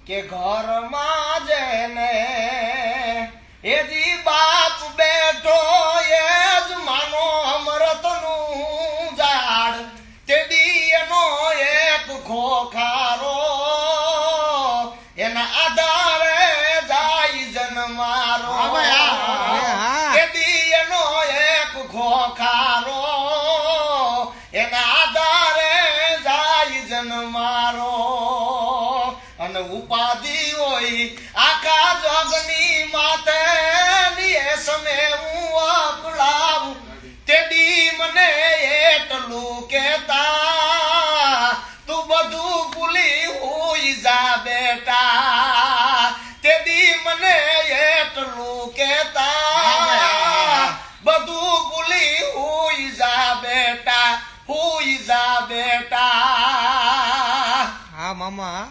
કે ઘરમાં જેને એજી બાપ બેઠો એ જ માનો અમૃતનું ઝાડ તેડી એનો એક ખોખારો એના આધારે જાય જન્મારો તેડી એનો એક ખોખારો એના આધારે જાય જન્મારો અને ઉપાધિ હોય આખા જગની માથે ની સમે હું અકળાવું તેડી મને એટલું કેતા તું બધું ભૂલી હોઈ જા બેટા તેડી મને એટલું કેતા બધું ભૂલી હોઈ જા બેટા હોઈ જા બેટા. હા મામા